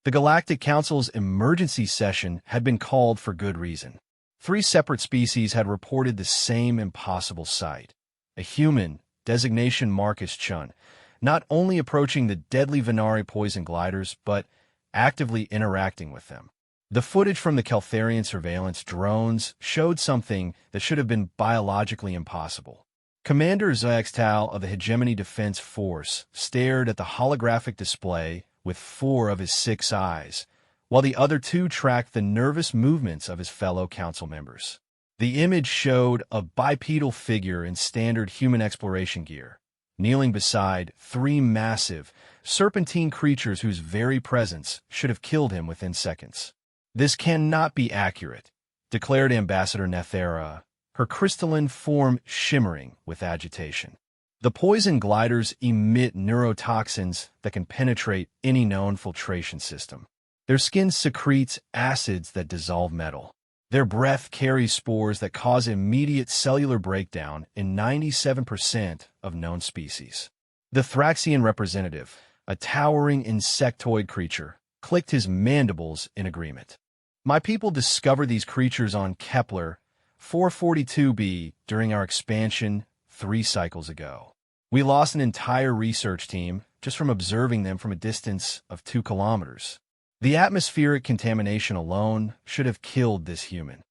The Galactic Council's emergency session had been called for good reason. 3 separate species had reported the same impossible sight. A human, designation Marcus Chun, not only approaching the deadly Venari poison gliders, but actively interacting with them. The footage from the Keltharian surveillance drones showed something that should have been biologically impossible. Commander Xiaxtao of the Hegemony Defense Force stared at the holographic display with 4 of his 6 eyes, while the other 2 tracked the nervous movements of his fellow council members. The image showed a bipedal figure in standard human exploration gear, kneeling beside 3 massive, serpentine creatures whose very presence should have killed him within seconds. "This cannot be accurate," declared Ambassador Nethera, her crystalline form shimmering with agitation. "The poison gliders emit neurotoxins that can penetrate any known filtration system. Their skin secretes acids that dissolve metal. Their breath carries spores that cause immediate cellular breakdown in 97% of known species." The Thraxian representative, a towering insectoid creature, clicked his mandibles in agreement. "My people discovered these creatures on Kepler 442b during our expansion 3 cycles ago. We lost an entire research team just from observing them from a distance of 2 kilometers. The atmospheric contamination alone should have killed this human."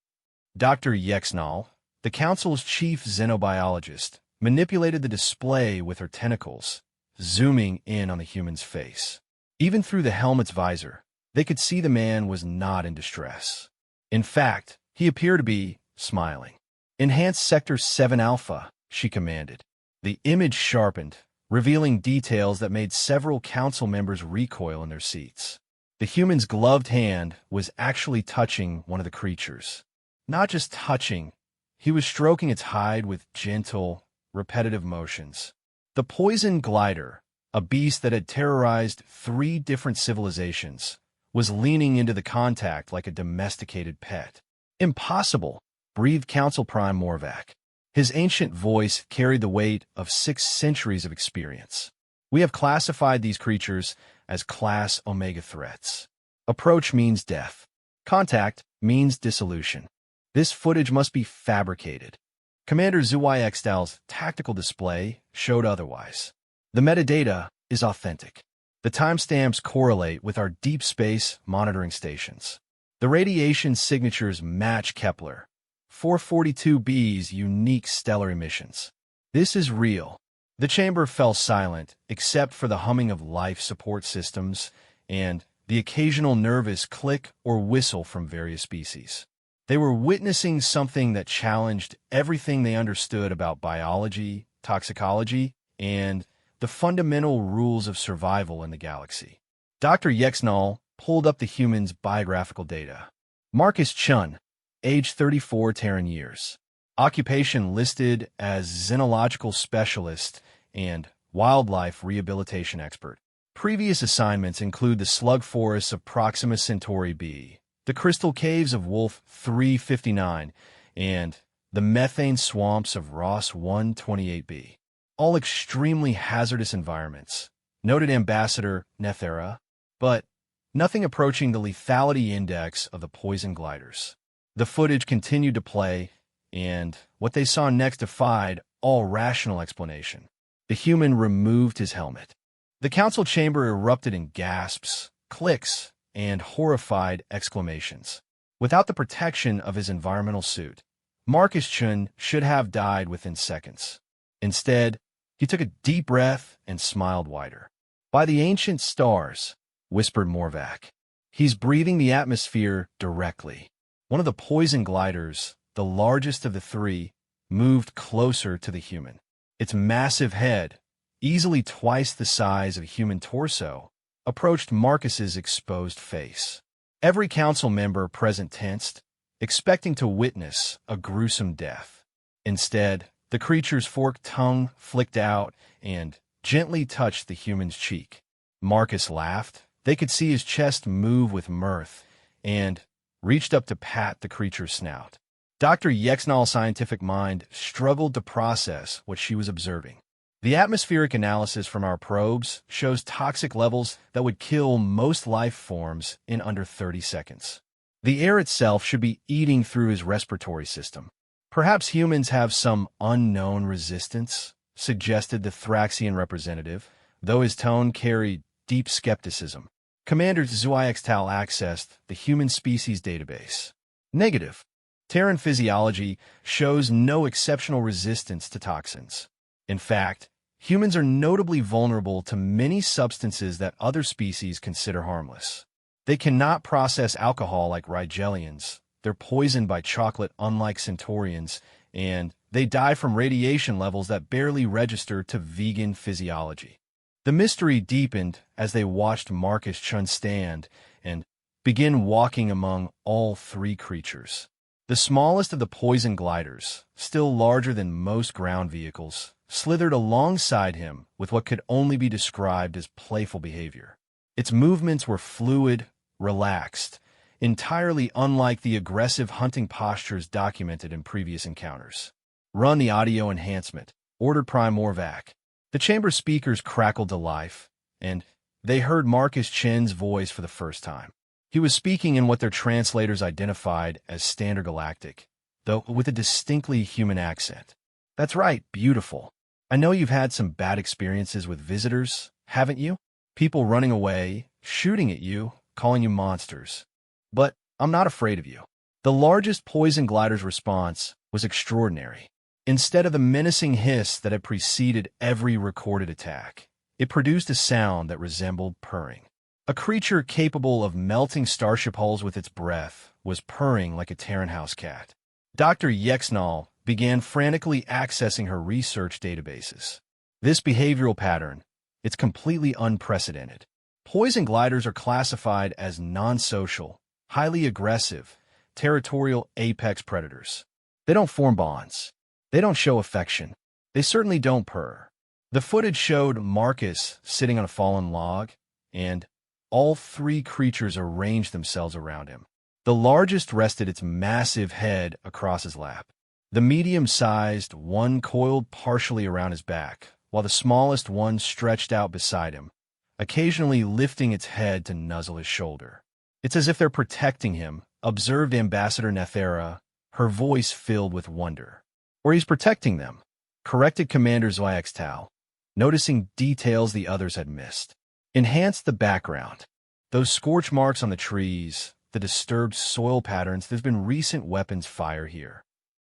Dr. Yexnal, the Council's chief xenobiologist, manipulated the display with her tentacles, zooming in on the human's face. Even through the helmet's visor, they could see the man was not in distress. In fact, he appeared to be smiling. "Enhance Sector 7 Alpha," she commanded. The image sharpened, revealing details that made several council members recoil in their seats. The human's gloved hand was actually touching one of the creatures. Not just touching, he was stroking its hide with gentle, repetitive motions. The poison glider, a beast that had terrorized 3 different civilizations, was leaning into the contact like a domesticated pet. "Impossible," breathed Council Prime Morvac. His ancient voice carried the weight of 6 centuries of experience. "We have classified these creatures as Class Omega threats. Approach means death. Contact means dissolution. This footage must be fabricated." Commander Xiaxtao's tactical display showed otherwise. "The metadata is authentic. The timestamps correlate with our deep space monitoring stations. The radiation signatures match Kepler 442b's unique stellar emissions. This is real." The chamber fell silent, except for the humming of life support systems and the occasional nervous click or whistle from various species. They were witnessing something that challenged everything they understood about biology, toxicology, and the fundamental rules of survival in the galaxy. Dr. Yexnal pulled up the human's biographical data. Marcus Chun, age 34 Terran years. Occupation listed as xenological specialist and wildlife rehabilitation expert. Previous assignments include the slug forests of Proxima Centauri b, the crystal caves of Wolf 359, and the methane swamps of Ross 128b. All extremely hazardous environments, noted Ambassador Nethera, but nothing approaching the lethality index of the poison gliders. The footage continued to play, and what they saw next defied all rational explanation. The human removed his helmet. The council chamber erupted in gasps, clicks, and horrified exclamations. Without the protection of his environmental suit, Marcus Chun should have died within seconds. Instead, he took a deep breath and smiled wider. "By the ancient stars," whispered Morvac, "he's breathing the atmosphere directly." One of the poison gliders, the largest of the 3, moved closer to the human. Its massive head, easily twice the size of a human torso, approached Marcus's exposed face. Every council member present tensed, expecting to witness a gruesome death. Instead, the creature's forked tongue flicked out and gently touched the human's cheek. Marcus laughed. They could see his chest move with mirth and reached up to pat the creature's snout. Dr. Yexnal's scientific mind struggled to process what she was observing. The atmospheric analysis from our probes shows toxic levels that would kill most life forms in under 30 seconds. The air itself should be eating through his respiratory system. Perhaps humans have some unknown resistance, suggested the Thraxian representative, though his tone carried deep skepticism. Commander Zhuaixtao accessed the human species database. Negative. Terran physiology shows no exceptional resistance to toxins. In fact, humans are notably vulnerable to many substances that other species consider harmless. They cannot process alcohol like Rigelians, they're poisoned by chocolate unlike Centaurians, and they die from radiation levels that barely register to vegan physiology. The mystery deepened as they watched Marcus Chun stand and begin walking among all three creatures. The smallest of the poison gliders, still larger than most ground vehicles, slithered alongside him with what could only be described as playful behavior. Its movements were fluid, relaxed, entirely unlike the aggressive hunting postures documented in previous encounters. Run the audio enhancement, ordered Prime Morvac. The chamber speakers crackled to life, and they heard Marcus Chen's voice for the first time. He was speaking in what their translators identified as Standard Galactic, though with a distinctly human accent. That's right, beautiful. I know you've had some bad experiences with visitors, haven't you? People running away, shooting at you, calling you monsters. But I'm not afraid of you. The largest poison glider's response was extraordinary. Instead of the menacing hiss that had preceded every recorded attack, it produced a sound that resembled purring. A creature capable of melting starship hulls with its breath was purring like a Terran house cat. Dr. Yexnall began frantically accessing her research databases. This behavioral pattern, it's completely unprecedented. Poison gliders are classified as non-social, highly aggressive, territorial apex predators. They don't form bonds. They don't show affection. They certainly don't purr. The footage showed Marcus sitting on a fallen log, and all three creatures arranged themselves around him. The largest rested its massive head across his lap. The medium-sized one coiled partially around his back, while the smallest one stretched out beside him, occasionally lifting its head to nuzzle his shoulder. It's as if they're protecting him, observed Ambassador Nethera, her voice filled with wonder. Or he's protecting them, corrected Commander Zhuaixtao, noticing details the others had missed. Enhanced the background. Those scorch marks on the trees, the disturbed soil patterns, there's been recent weapons fire here.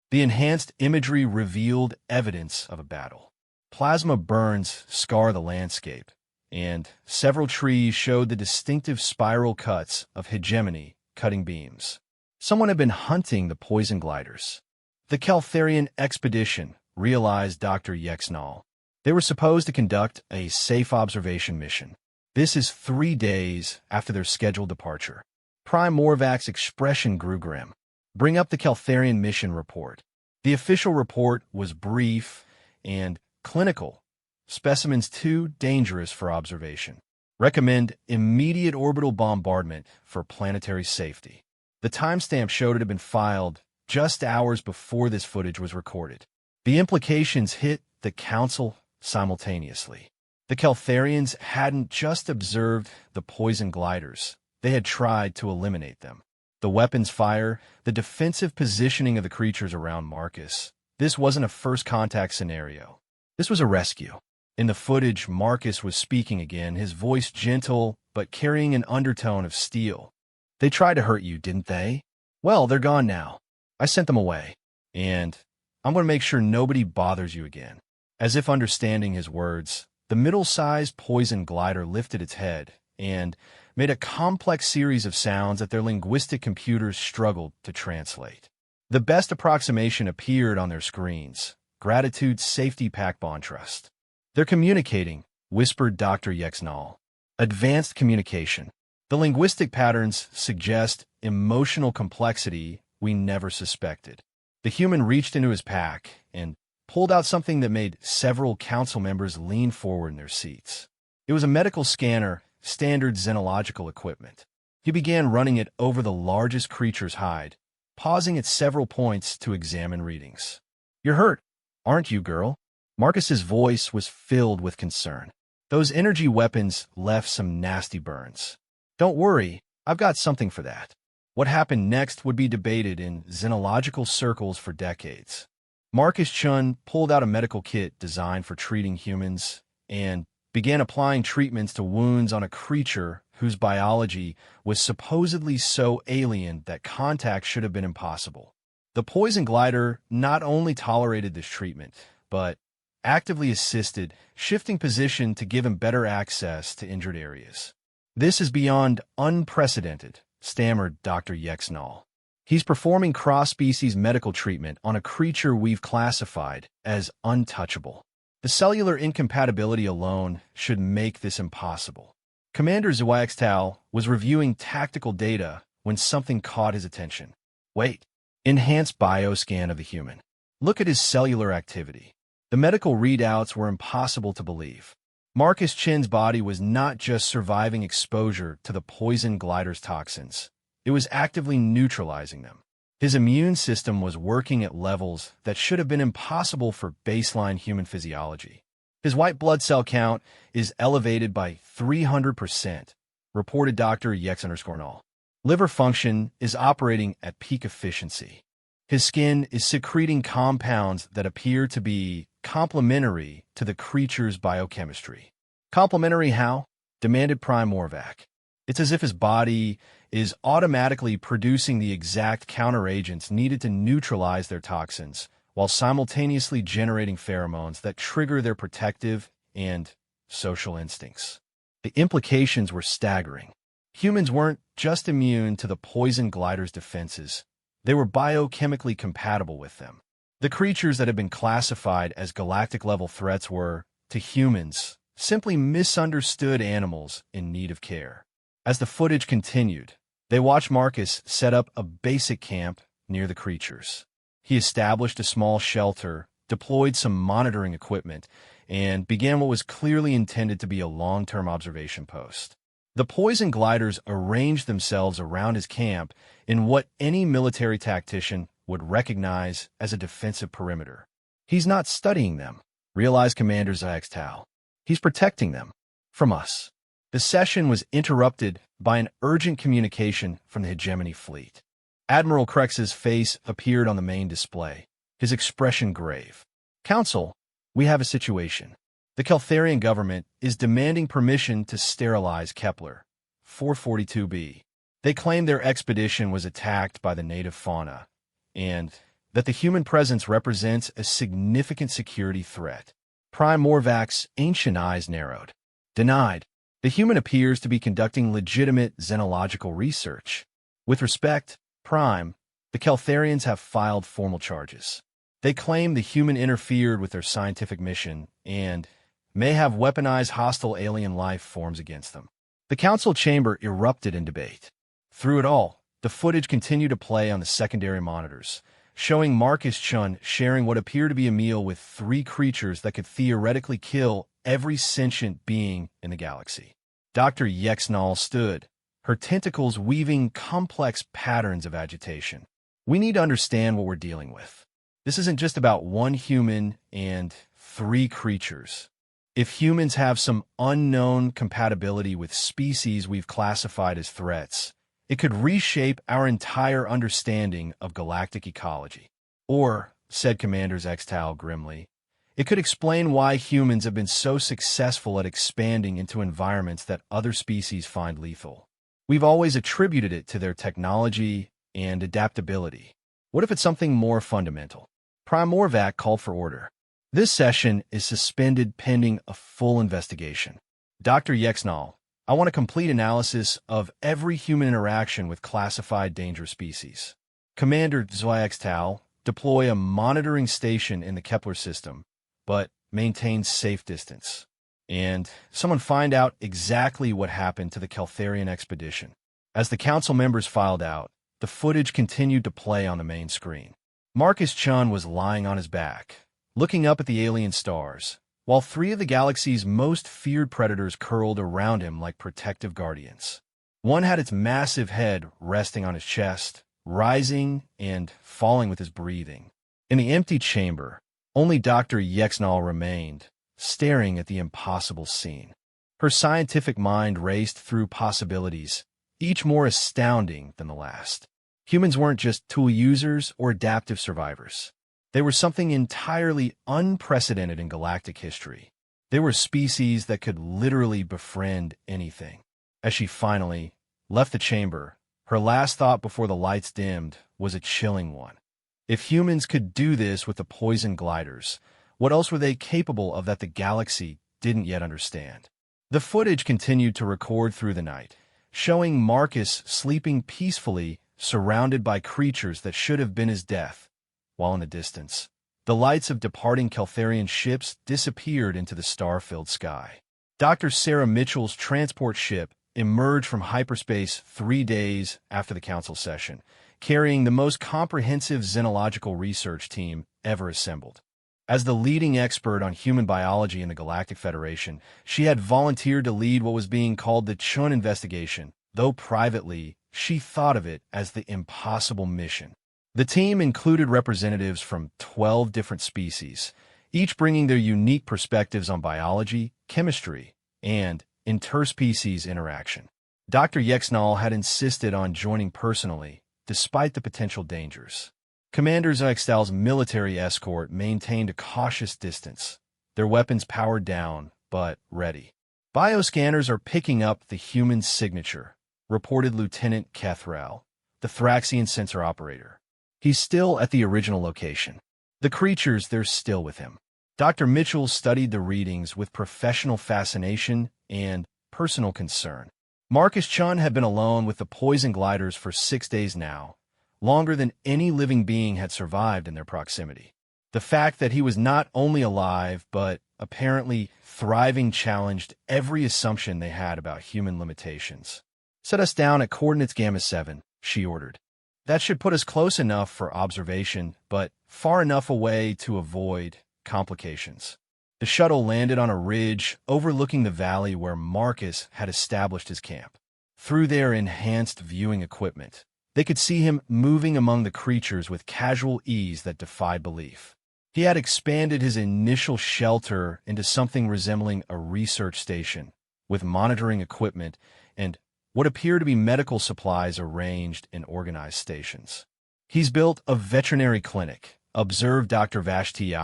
The enhanced imagery revealed evidence of a battle. Plasma burns scar the landscape, and several trees showed the distinctive spiral cuts of hegemony cutting beams. Someone had been hunting the poison gliders. The Caltharian expedition, realized Dr. Yexnall. They were supposed to conduct a safe observation mission. This is 3 days after their scheduled departure. Prime Morvac's expression grew grim. Bring up the Caltharian mission report. The official report was brief and clinical. Specimens too dangerous for observation. Recommend immediate orbital bombardment for planetary safety. The timestamp showed it had been filed just hours before this footage was recorded. The implications hit the Council simultaneously. The Caltharians hadn't just observed the poison gliders. They had tried to eliminate them. The weapons fire, the defensive positioning of the creatures around Marcus. This wasn't a first contact scenario. This was a rescue. In the footage, Marcus was speaking again, his voice gentle but carrying an undertone of steel. They tried to hurt you, didn't they? Well, they're gone now. I sent them away. And I'm going to make sure nobody bothers you again. As if understanding his words, the middle-sized poison glider lifted its head and made a complex series of sounds that their linguistic computers struggled to translate. The best approximation appeared on their screens. Gratitude, safety, pack, bond, trust. They're communicating, whispered Dr. Yexnall. Advanced communication. The linguistic patterns suggest emotional complexity we never suspected. The human reached into his pack and pulled out something that made several council members lean forward in their seats. It was a medical scanner, standard xenological equipment. He began running it over the largest creature's hide, pausing at several points to examine readings. You're hurt, aren't you, girl? Marcus's voice was filled with concern. Those energy weapons left some nasty burns. Don't worry, I've got something for that. What happened next would be debated in xenological circles for decades. Marcus Chun pulled out a medical kit designed for treating humans and began applying treatments to wounds on a creature whose biology was supposedly so alien that contact should have been impossible. The poison glider not only tolerated this treatment, but actively assisted, shifting position to give him better access to injured areas. "This is beyond unprecedented," stammered Dr. Yexnall. "He's performing cross-species medical treatment on a creature we've classified as untouchable. The cellular incompatibility alone should make this impossible." Commander Zhuaxtao was reviewing tactical data when something caught his attention. "Wait, enhanced bioscan of the human. Look at his cellular activity." The medical readouts were impossible to believe. Marcus Chin's body was not just surviving exposure to the poison glider's toxins. It was actively neutralizing them. His immune system was working at levels that should have been impossible for baseline human physiology. His white blood cell count is elevated by 300%, reported Dr. Yex_Null. Liver function is operating at peak efficiency. His skin is secreting compounds that appear to be complementary to the creature's biochemistry. "Complementary how?" demanded Prime Morvac. "It's as if his body is automatically producing the exact counteragents needed to neutralize their toxins, while simultaneously generating pheromones that trigger their protective and social instincts." The implications were staggering. Humans weren't just immune to the poison glider's defenses, they were biochemically compatible with them. The creatures that had been classified as galactic-level threats were, to humans, simply misunderstood animals in need of care. As the footage continued, they watched Marcus set up a basic camp near the creatures. He established a small shelter, deployed some monitoring equipment, and began what was clearly intended to be a long-term observation post. The poison gliders arranged themselves around his camp in what any military tactician would recognize as a defensive perimeter. "He's not studying them," realized Commander Zhuaxtao. "He's protecting them from us." The session was interrupted by an urgent communication from the Hegemony fleet. Admiral Crex's face appeared on the main display, his expression grave. "Council, we have a situation. The Keltharian government is demanding permission to sterilize Kepler 442b. They claim their expedition was attacked by the native fauna, and that the human presence represents a significant security threat." Prime Morvac's ancient eyes narrowed. "Denied. The human appears to be conducting legitimate xenological research. With respect, Prime, the Keltharians have filed formal charges. They claim the human interfered with their scientific mission and may have weaponized hostile alien life forms against them." The council chamber erupted in debate. Through it all, the footage continued to play on the secondary monitors, showing Marcus Chun sharing what appeared to be a meal with 3 creatures that could theoretically kill every sentient being in the galaxy. Dr. Yexnall stood, her tentacles weaving complex patterns of agitation. "We need to understand what we're dealing with. This isn't just about 1 human and 3 creatures. If humans have some unknown compatibility with species we've classified as threats, it could reshape our entire understanding of galactic ecology. Or," said Commander Zhuaxtao grimly, "it could explain why humans have been so successful at expanding into environments that other species find lethal. We've always attributed it to their technology and adaptability. What if it's something more fundamental?" Prime Morvac called for order. "This session is suspended pending a full investigation. Dr. Yexnall, I want a complete analysis of every human interaction with classified dangerous species. Commander Zhuaxtao, deploy a monitoring station in the Kepler system, but maintain safe distance. And someone find out exactly what happened to the Keltharian expedition." As the council members filed out, the footage continued to play on the main screen. Marcus Chun was lying on his back, looking up at the alien stars, while 3 of the galaxy's most feared predators curled around him like protective guardians. One had its massive head resting on his chest, rising and falling with his breathing. In the empty chamber, Only Dr. Yexnall remained, staring at the impossible scene. Her scientific mind raced through possibilities, each more astounding than the last. Humans weren't just tool users or adaptive survivors. They were something entirely unprecedented in galactic history. They were a species that could literally befriend anything. As she finally left the chamber, her last thought before the lights dimmed was a chilling one. If humans could do this with the poison gliders, what else were they capable of that the galaxy didn't yet understand? The footage continued to record through the night, showing Marcus sleeping peacefully, surrounded by creatures that should have been his death, while in the distance, the lights of departing Keltharian ships disappeared into the star-filled sky. Dr. Sarah Mitchell's transport ship emerged from hyperspace 3 days after the council session, carrying the most comprehensive xenological research team ever assembled. As the leading expert on human biology in the Galactic Federation, she had volunteered to lead what was being called the Chun investigation, though privately, she thought of it as the impossible mission. The team included representatives from 12 different species, each bringing their unique perspectives on biology, chemistry, and interspecies interaction. Dr. Yexnall had insisted on joining personally, despite the potential dangers. Commander Zyxtal's military escort maintained a cautious distance, their weapons powered down, but ready. Bioscanners are picking up the human signature, reported Lieutenant Kethrel, the Thraxian sensor operator. He's still at the original location. The creatures, they're still with him. Dr. Mitchell studied the readings with professional fascination and personal concern. Marcus Chun had been alone with the poison gliders for 6 days now, longer than any living being had survived in their proximity. The fact that he was not only alive, but apparently thriving challenged every assumption they had about human limitations. "Set us down at coordinates Gamma 7, she ordered. "That should put us close enough for observation, but far enough away to avoid complications." The shuttle landed on a ridge overlooking the valley where Marcus had established his camp. Through their enhanced viewing equipment, they could see him moving among the creatures with casual ease that defied belief. He had expanded his initial shelter into something resembling a research station, with monitoring equipment and what appear to be medical supplies arranged in organized stations. "He's built a veterinary clinic," observed Dr. Vashti,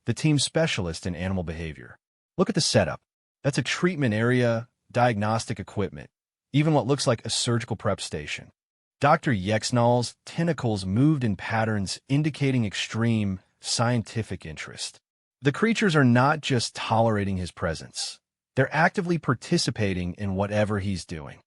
the team specialist in animal behavior. "Look at the setup. That's a treatment area, diagnostic equipment, even what looks like a surgical prep station." Dr. Yexnall's tentacles moved in patterns indicating extreme scientific interest. The creatures are not just tolerating his presence. They're actively participating in whatever he's doing.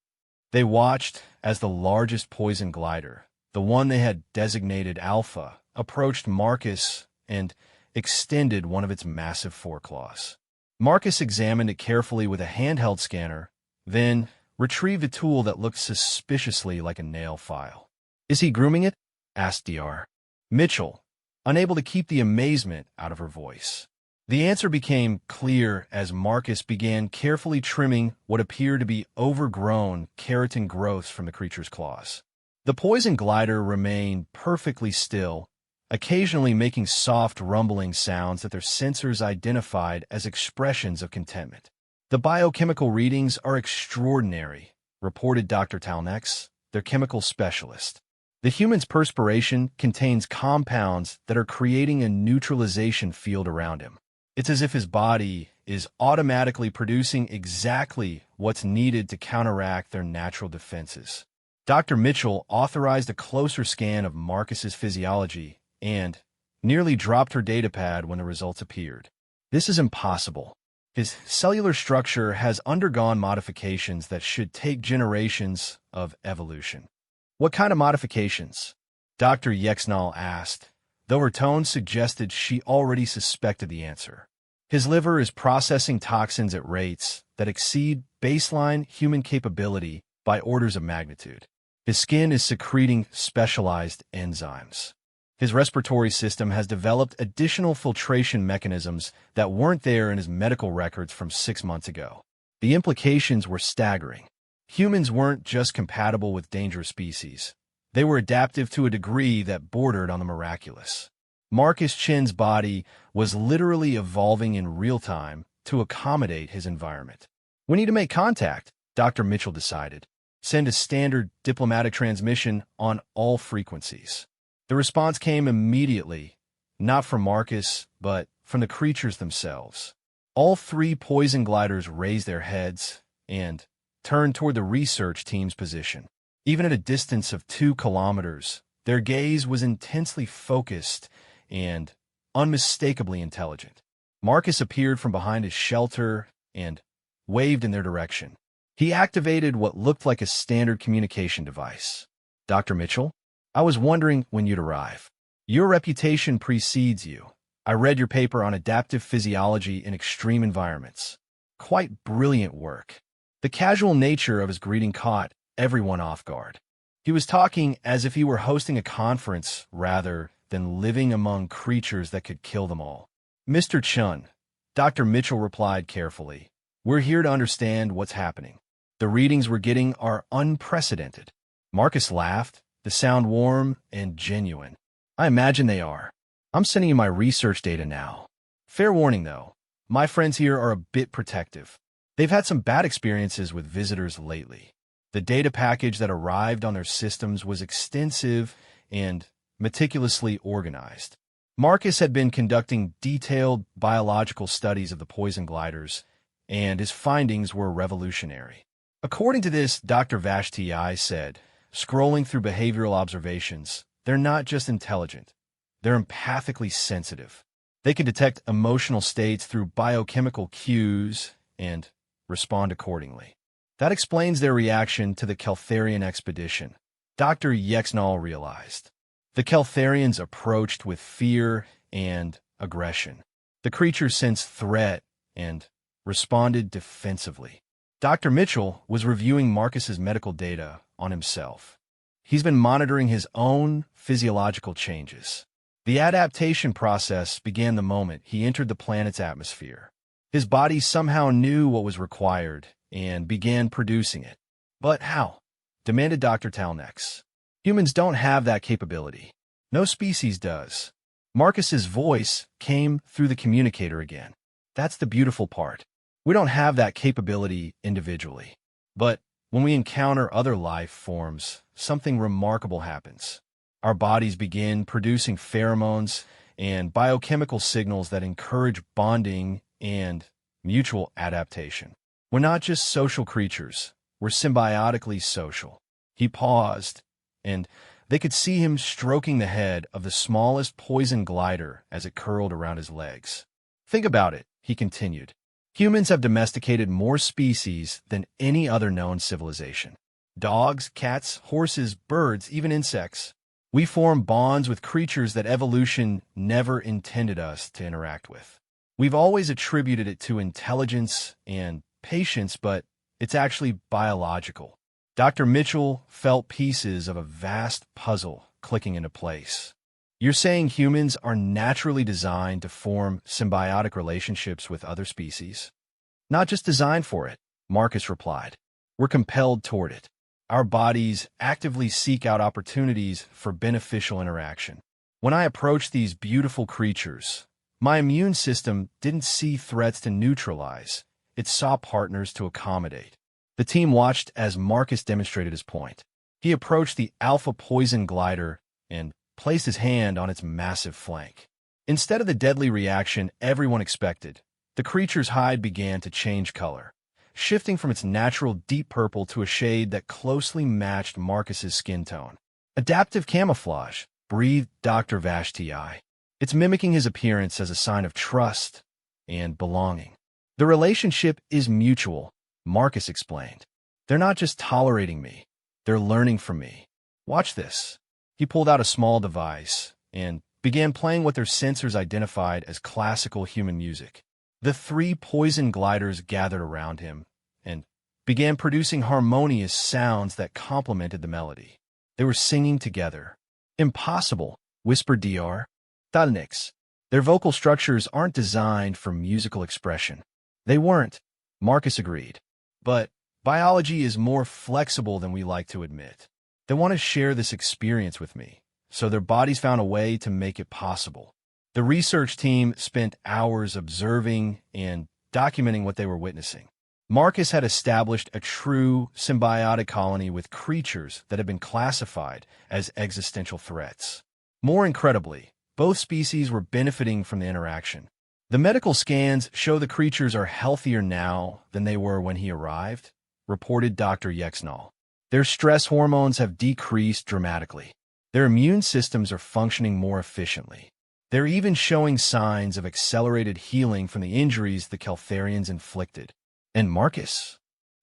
They watched as the largest poison glider, the one they had designated Alpha, approached Marcus and extended one of its massive foreclaws. Marcus examined it carefully with a handheld scanner, then retrieved a tool that looked suspiciously like a nail file. "Is he grooming it?" asked Dr. Mitchell, unable to keep the amazement out of her voice. The answer became clear as Marcus began carefully trimming what appeared to be overgrown keratin growths from the creature's claws. The poison glider remained perfectly still, occasionally making soft rumbling sounds that their sensors identified as expressions of contentment. "The biochemical readings are extraordinary," reported Dr. Talnex, their chemical specialist. "The human's perspiration contains compounds that are creating a neutralization field around him. It's as if his body is automatically producing exactly what's needed to counteract their natural defenses." Dr. Mitchell authorized a closer scan of Marcus's physiology and nearly dropped her datapad when the results appeared. "This is impossible. His cellular structure has undergone modifications that should take generations of evolution." "What kind of modifications?" Dr. Yexnall asked, though her tone suggested she already suspected the answer. "His liver is processing toxins at rates that exceed baseline human capability by orders of magnitude. His skin is secreting specialized enzymes. His respiratory system has developed additional filtration mechanisms that weren't there in his medical records from 6 months ago." The implications were staggering. Humans weren't just compatible with dangerous species. They were adaptive to a degree that bordered on the miraculous. Marcus Chin's body was literally evolving in real time to accommodate his environment. We need to make contact, Dr. Mitchell decided. Send a standard diplomatic transmission on all frequencies. The response came immediately, not from Marcus, but from the creatures themselves. All three poison gliders raised their heads and turned toward the research team's position. Even at a distance of 2 kilometers, their gaze was intensely focused and unmistakably intelligent. Marcus appeared from behind his shelter and waved in their direction. He activated what looked like a standard communication device. Dr. Mitchell, I was wondering when you'd arrive. Your reputation precedes you. I read your paper on adaptive physiology in extreme environments. Quite brilliant work. The casual nature of his greeting caught everyone off guard. He was talking as if he were hosting a conference rather than living among creatures that could kill them all. Mr. Chun, Dr. Mitchell replied carefully, we're here to understand what's happening. The readings we're getting are unprecedented. Marcus laughed, the sound warm and genuine. I imagine they are. I'm sending you my research data now. Fair warning, though. My friends here are a bit protective. They've had some bad experiences with visitors lately. The data package that arrived on their systems was extensive and meticulously organized. Marcus had been conducting detailed biological studies of the poison gliders, and his findings were revolutionary. According to this, Dr. Vashti said, scrolling through behavioral observations, they're not just intelligent, they're empathically sensitive. They can detect emotional states through biochemical cues and respond accordingly. That explains their reaction to the Keltharian expedition, Dr. Yexnall realized. The Keltharians approached with fear and aggression. The creatures sensed threat and responded defensively. Dr. Mitchell was reviewing Marcus's medical data on himself. He's been monitoring his own physiological changes. The adaptation process began the moment he entered the planet's atmosphere. His body somehow knew what was required and began producing it. But how? Demanded Dr. Talnex. Humans don't have that capability. No species does. Marcus's voice came through the communicator again. That's the beautiful part. We don't have that capability individually. But when we encounter other life forms, something remarkable happens. Our bodies begin producing pheromones and biochemical signals that encourage bonding and mutual adaptation. We're not just social creatures. We're symbiotically social. He paused, and they could see him stroking the head of the smallest poison glider as it curled around his legs. Think about it, he continued. Humans have domesticated more species than any other known civilization. Dogs, cats, horses, birds, even insects. We form bonds with creatures that evolution never intended us to interact with. We've always attributed it to intelligence and patience, but it's actually biological. Dr. Mitchell felt pieces of a vast puzzle clicking into place. You're saying humans are naturally designed to form symbiotic relationships with other species? Not just designed for it, Marcus replied. We're compelled toward it. Our bodies actively seek out opportunities for beneficial interaction. When I approached these beautiful creatures, my immune system didn't see threats to neutralize. It saw partners to accommodate. The team watched as Marcus demonstrated his point. He approached the alpha poison glider and placed his hand on its massive flank. Instead of the deadly reaction everyone expected, the creature's hide began to change color, shifting from its natural deep purple to a shade that closely matched Marcus's skin tone. Adaptive camouflage, breathed Dr. Vashti. It's mimicking his appearance as a sign of trust and belonging. The relationship is mutual, Marcus explained. They're not just tolerating me, they're learning from me. Watch this. He pulled out a small device and began playing what their sensors identified as classical human music. The three poison gliders gathered around him and began producing harmonious sounds that complemented the melody. They were singing together. Impossible, whispered Dr. Talnex. Their vocal structures aren't designed for musical expression. They weren't, Marcus agreed. But biology is more flexible than we like to admit. They want to share this experience with me, so their bodies found a way to make it possible. The research team spent hours observing and documenting what they were witnessing. Marcus had established a true symbiotic colony with creatures that had been classified as existential threats. More incredibly, both species were benefiting from the interaction. The medical scans show the creatures are healthier now than they were when he arrived, reported Dr. Yexnall. Their stress hormones have decreased dramatically. Their immune systems are functioning more efficiently. They're even showing signs of accelerated healing from the injuries the Keltharians inflicted. And Marcus?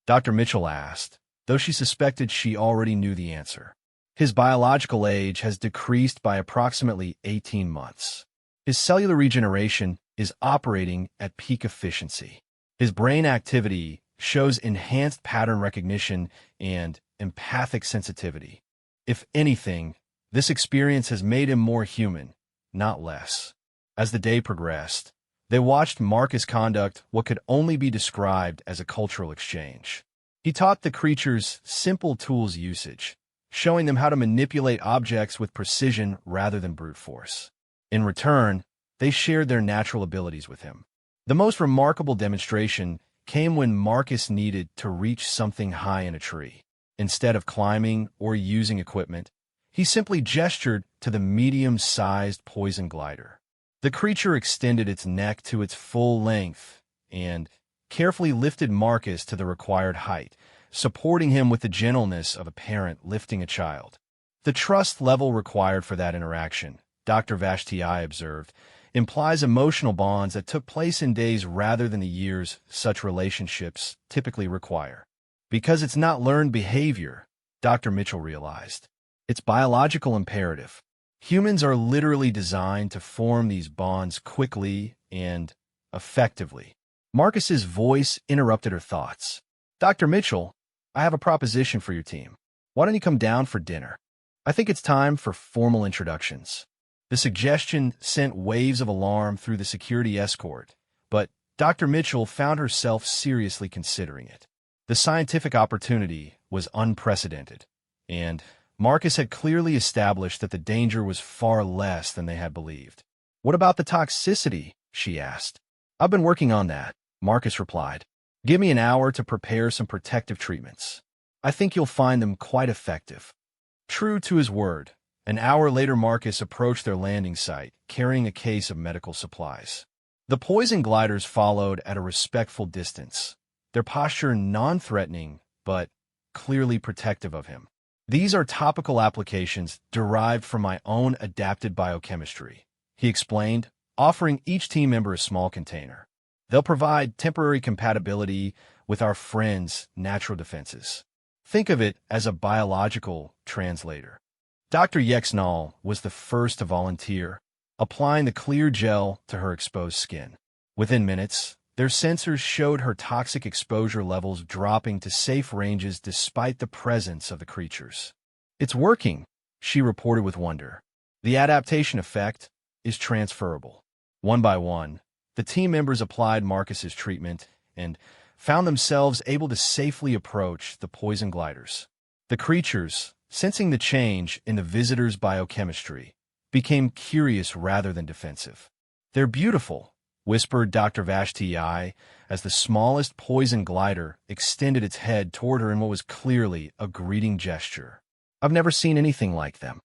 Dr. Mitchell asked, though she suspected she already knew the answer. His biological age has decreased by approximately 18 months. His cellular regeneration is operating at peak efficiency. His brain activity shows enhanced pattern recognition and empathic sensitivity. If anything, this experience has made him more human, not less. As the day progressed, they watched Marcus conduct what could only be described as a cultural exchange. He taught the creatures simple tools usage, showing them how to manipulate objects with precision rather than brute force. In return, they shared their natural abilities with him. The most remarkable demonstration came when Marcus needed to reach something high in a tree. Instead of climbing or using equipment, he simply gestured to the medium-sized poison glider. The creature extended its neck to its full length and carefully lifted Marcus to the required height, supporting him with the gentleness of a parent lifting a child. The trust level required for that interaction, Dr. Vashti observed, implies emotional bonds that took place in days rather than the years such relationships typically require. Because it's not learned behavior, Dr. Mitchell realized. It's biological imperative. Humans are literally designed to form these bonds quickly and effectively. Marcus's voice interrupted her thoughts. Dr. Mitchell, I have a proposition for your team. Why don't you come down for dinner? I think it's time for formal introductions. The suggestion sent waves of alarm through the security escort, but Dr. Mitchell found herself seriously considering it. The scientific opportunity was unprecedented, and Marcus had clearly established that the danger was far less than they had believed. What about the toxicity? She asked. I've been working on that, Marcus replied. Give me an hour to prepare some protective treatments. I think you'll find them quite effective. True to his word, an hour later Marcus approached their landing site, carrying a case of medical supplies. The poison gliders followed at a respectful distance, their posture non-threatening but clearly protective of him. These are topical applications derived from my own adapted biochemistry, he explained, offering each team member a small container. They'll provide temporary compatibility with our friends' natural defenses. Think of it as a biological translator. Dr. Yexnall was the first to volunteer, applying the clear gel to her exposed skin. Within minutes, their sensors showed her toxic exposure levels dropping to safe ranges despite the presence of the creatures. It's working, she reported with wonder. The adaptation effect is transferable. One by one, the team members applied Marcus's treatment and found themselves able to safely approach the poison gliders. The creatures, sensing the change in the visitor's biochemistry, became curious rather than defensive. They're beautiful, whispered Dr. Vashti as the smallest poison glider extended its head toward her in what was clearly a greeting gesture. I've never seen anything like them.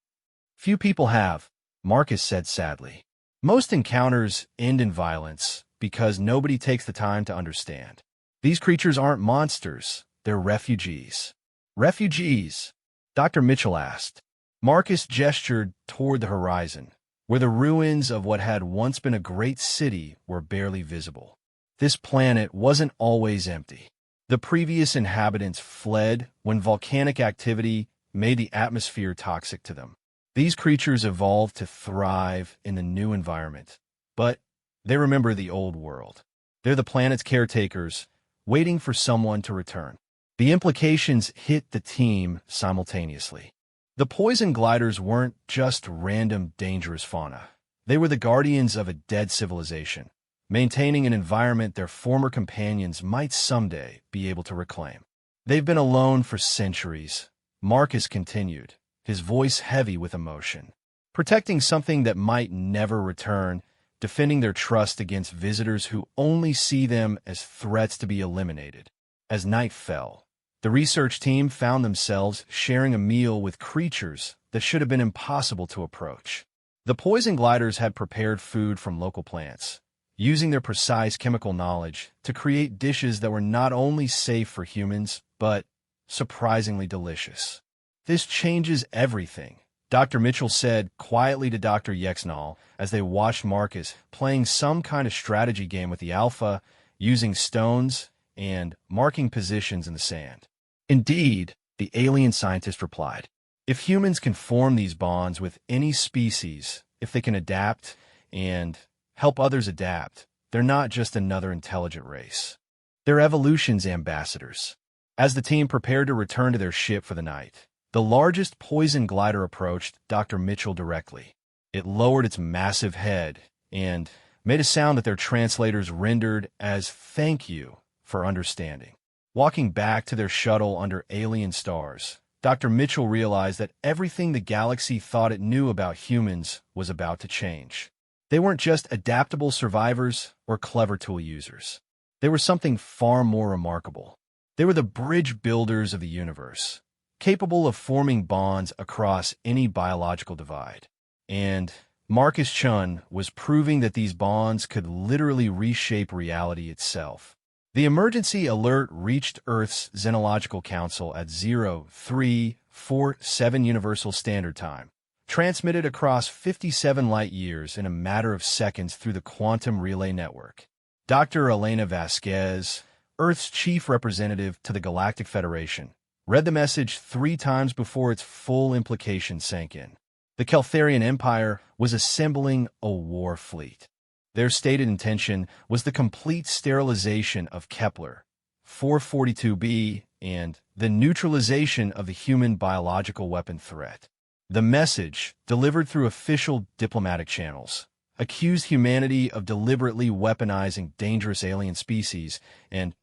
Few people have, Marcus said sadly. Most encounters end in violence because nobody takes the time to understand. These creatures aren't monsters, they're refugees. Refugees? Dr. Mitchell asked. Marcus gestured toward the horizon, where the ruins of what had once been a great city were barely visible. This planet wasn't always empty. The previous inhabitants fled when volcanic activity made the atmosphere toxic to them. These creatures evolved to thrive in the new environment, but they remember the old world. They're the planet's caretakers, waiting for someone to return. The implications hit the team simultaneously. The poison gliders weren't just random dangerous fauna. They were the guardians of a dead civilization, maintaining an environment their former companions might someday be able to reclaim. They've been alone for centuries, Marcus continued, his voice heavy with emotion. Protecting something that might never return, defending their trust against visitors who only see them as threats to be eliminated. As night fell, the research team found themselves sharing a meal with creatures that should have been impossible to approach. The poison gliders had prepared food from local plants, using their precise chemical knowledge to create dishes that were not only safe for humans, but surprisingly delicious. "This changes everything," Dr. Mitchell said quietly to Dr. Yexnall as they watched Marcus playing some kind of strategy game with the Alpha, using stones and marking positions in the sand. "Indeed," the alien scientist replied. "If humans can form these bonds with any species, if they can adapt and help others adapt, they're not just another intelligent race. They're evolution's ambassadors." As the team prepared to return to their ship for the night, the largest poison glider approached Dr. Mitchell directly. It lowered its massive head and made a sound that their translators rendered as "thank you" for understanding. Walking back to their shuttle under alien stars, Dr. Mitchell realized that everything the galaxy thought it knew about humans was about to change. They weren't just adaptable survivors or clever tool users. They were something far more remarkable. They were the bridge builders of the universe, capable of forming bonds across any biological divide. And Marcus Chun was proving that these bonds could literally reshape reality itself. The emergency alert reached Earth's Xenological Council at 0347 Universal Standard Time, transmitted across 57 light-years in a matter of seconds through the Quantum Relay Network. Dr. Elena Vasquez, Earth's chief representative to the Galactic Federation, read the message 3 times before its full implications sank in. The Keltharian Empire was assembling a war fleet. Their stated intention was the complete sterilization of Kepler 442b and the neutralization of the human biological weapon threat. The message, delivered through official diplomatic channels, accused humanity of deliberately weaponizing dangerous alien species and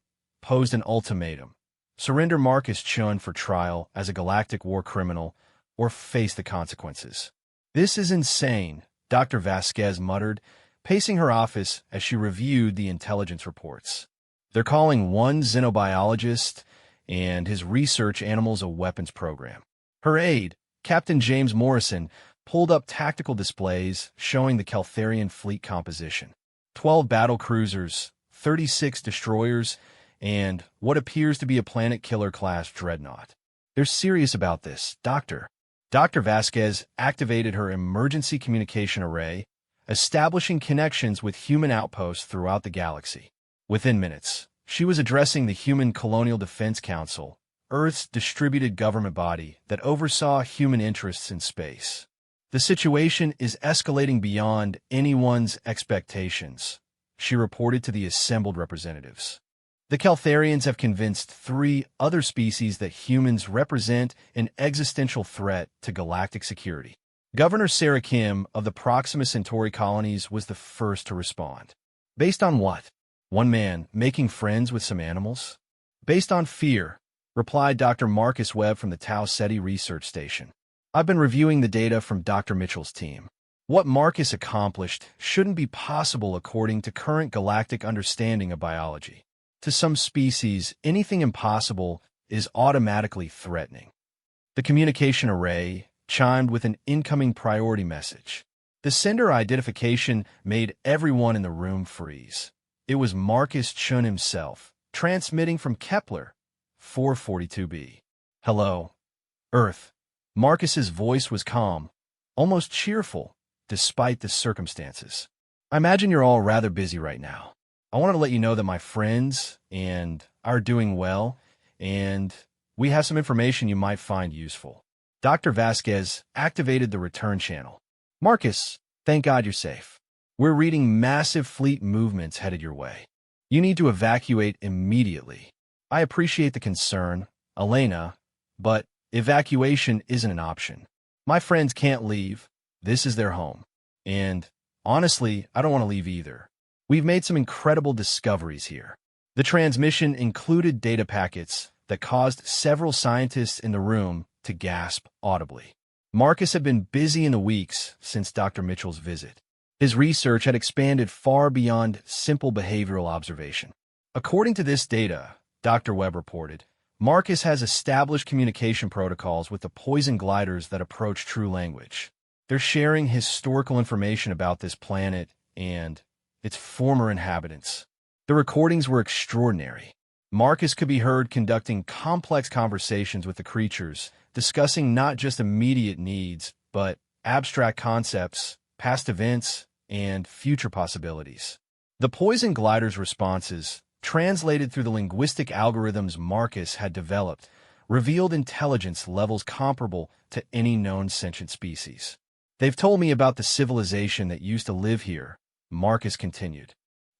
posed an ultimatum: surrender Marcus Chun for trial as a galactic war criminal or face the consequences. "This is insane," Dr. Vasquez muttered, pacing her office as she reviewed the intelligence reports. "They're calling one xenobiologist and his research animals a weapons program." Her aide, Captain James Morrison, pulled up tactical displays showing the Keltharian fleet composition: 12 battle cruisers, 36 destroyers, and what appears to be a planet-killer-class dreadnought. "They're serious about this, Doctor." Dr. Vasquez activated her emergency communication array, establishing connections with human outposts throughout the galaxy. Within minutes, she was addressing the Human Colonial Defense Council, Earth's distributed government body that oversaw human interests in space. "The situation is escalating beyond anyone's expectations," she reported to the assembled representatives. "The Keltharians have convinced 3 other species that humans represent an existential threat to galactic security." Governor Sarah Kim of the Proxima Centauri colonies was the first to respond. "Based on what? One man making friends with some animals?" "Based on fear," replied Dr. Marcus Webb from the Tau Ceti research station. "I've been reviewing the data from Dr. Mitchell's team. What Marcus accomplished shouldn't be possible according to current galactic understanding of biology. To some species, anything impossible is automatically threatening." The communication array chimed with an incoming priority message. The sender identification made everyone in the room freeze. It was Marcus Chun himself, transmitting from Kepler 442b. "Hello, Earth." Marcus's voice was calm, almost cheerful, despite the circumstances. "I imagine you're all rather busy right now. I wanted to let you know that my friends and are doing well, and we have some information you might find useful." Dr. Vasquez activated the return channel. "Marcus, thank God you're safe. We're reading massive fleet movements headed your way. You need to evacuate immediately. I appreciate the concern, Elena, but evacuation isn't an option. My friends can't leave. This is their home. And honestly, I don't want to leave either. We've made some incredible discoveries here." The transmission included data packets that caused several scientists in the room to gasp audibly. Marcus had been busy in the weeks since Dr. Mitchell's visit. His research had expanded far beyond simple behavioral observation. According to this data, Dr. Webb reported, Marcus has established communication protocols with the poison gliders that approach true language. They're sharing historical information about this planet and its former inhabitants. The recordings were extraordinary. Marcus could be heard conducting complex conversations with the creatures, discussing not just immediate needs, but abstract concepts, past events, and future possibilities. The poison glider's responses, translated through the linguistic algorithms Marcus had developed, revealed intelligence levels comparable to any known sentient species. They've told me about the civilization that used to live here, Marcus continued.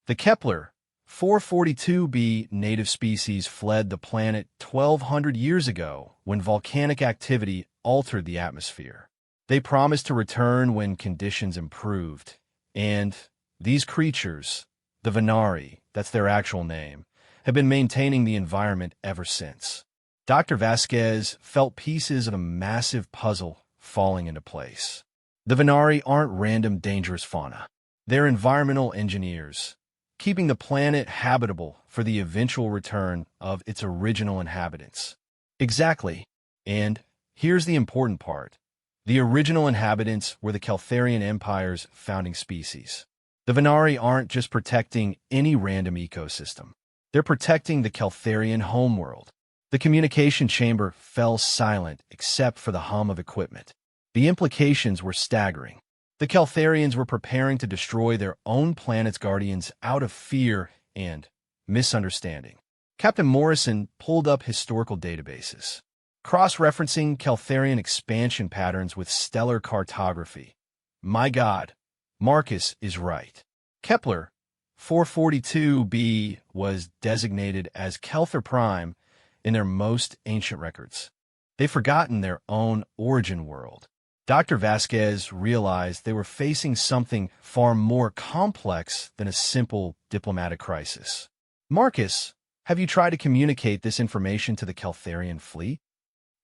The Kepler 442b native species fled the planet 1,200 years ago when volcanic activity altered the atmosphere. They promised to return when conditions improved, and these creatures, the Venari, that's their actual name, have been maintaining the environment ever since. Dr. Vasquez felt pieces of a massive puzzle falling into place. The Venari aren't random dangerous fauna. They're environmental engineers, keeping the planet habitable for the eventual return of its original inhabitants. Exactly. And here's the important part. The original inhabitants were the Caltharian Empire's founding species. The Venari aren't just protecting any random ecosystem. They're protecting the Caltharian homeworld. The communication chamber fell silent except for the hum of equipment. The implications were staggering. The Caltharians were preparing to destroy their own planet's guardians out of fear and misunderstanding. Captain Morrison pulled up historical databases, cross-referencing Caltharian expansion patterns with stellar cartography. My God, Marcus is right. Kepler 442b was designated as Kelthar Prime in their most ancient records. They've forgotten their own origin world. Dr. Vasquez realized they were facing something far more complex than a simple diplomatic crisis. Marcus, have you tried to communicate this information to the Caltharian fleet?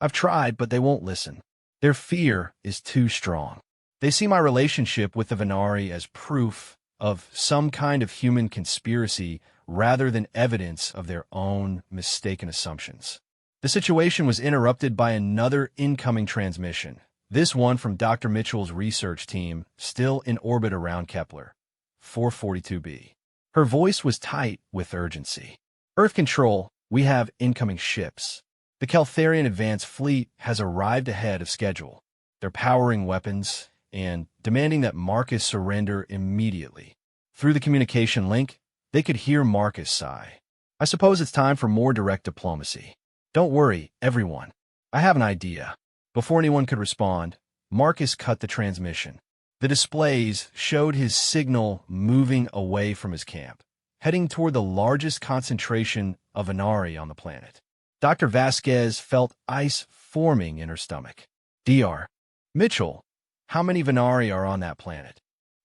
I've tried, but they won't listen. Their fear is too strong. They see my relationship with the Venari as proof of some kind of human conspiracy rather than evidence of their own mistaken assumptions. The situation was interrupted by another incoming transmission. This one from Dr. Mitchell's research team, still in orbit around Kepler 442b. Her voice was tight with urgency. Earth Control, we have incoming ships. The Caltharian Advanced Fleet has arrived ahead of schedule. They're powering weapons and demanding that Marcus surrender immediately. Through the communication link, they could hear Marcus sigh. I suppose it's time for more direct diplomacy. Don't worry, everyone. I have an idea. Before anyone could respond, Marcus cut the transmission. The displays showed his signal moving away from his camp, heading toward the largest concentration of Venari on the planet. Dr. Vasquez felt ice forming in her stomach. Dr. Mitchell, how many Venari are on that planet?